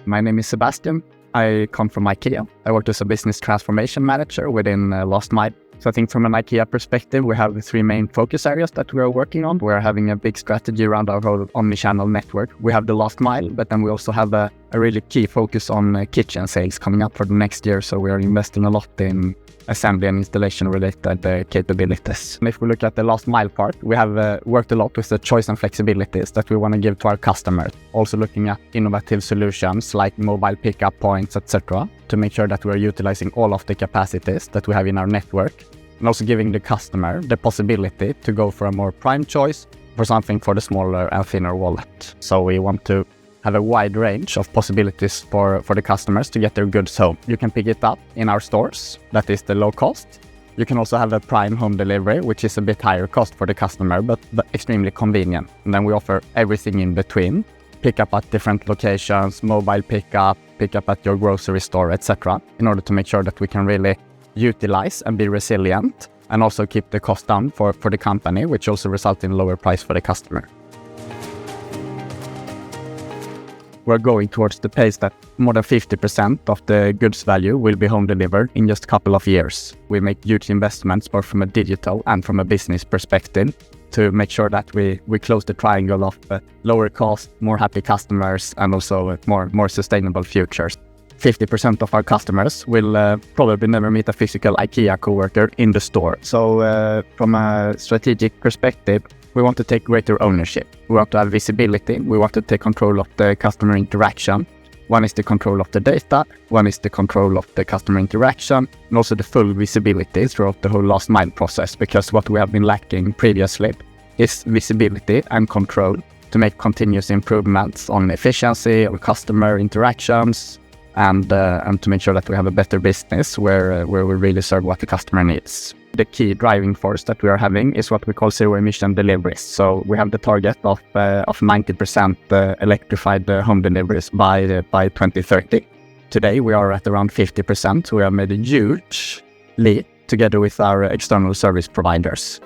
My name is Sebastian. I come from Ikea. I worked as a business transformation manager within Last Mile. So I think from an Ikea perspective, we have the three main focus areas that we are working on. We're having a big strategy around our whole omnichannel network. We have the last mile, but then we also have a really key focus on kitchen sales coming up for the next year. So we are investing a lot in assembly and installation related capabilities. And if we look at the last mile part, we have worked a lot with the choice and flexibilities that we want to give to our customers. Also looking at innovative solutions like mobile pickup points, etc., to make sure that we're utilizing all of the capacities that we have in our network, and also giving the customer the possibility to go for a more prime choice for something for the smaller and thinner wallet. So we want to have a wide range of possibilities for the customers to get their goods home. You can pick it up in our stores, that is the low cost. You can also have a prime home delivery, which is a bit higher cost for the customer, but extremely convenient. And then we offer everything in between. Pick up at different locations, mobile pick up at your grocery store, etc., in order to make sure that we can really utilize and be resilient and also keep the cost down for the company, which also results in lower price for the customer. We're going towards the pace that more than 50% of the goods value will be home delivered in just a couple of years. We make huge investments both from a digital and from a business perspective to make sure that we close the triangle of lower cost, more happy customers, and also more sustainable futures. 50% of our customers will probably never meet a physical IKEA coworker in the store. So from a strategic perspective, we want to take greater ownership. We want to have visibility. We want to take control of the customer interaction. One is the control of the data. One is the control of the customer interaction, and also the full visibility throughout the whole last mile process. Because what we have been lacking previously is visibility and control to make continuous improvements on efficiency, on customer interactions, and to make sure that we have a better business where we really serve what the customer needs. The key driving force that we are having is what we call zero emission deliveries. So we have the target of 90% electrified home deliveries by 2030. Today we are at around 50%. We have made a huge leap together with our external service providers.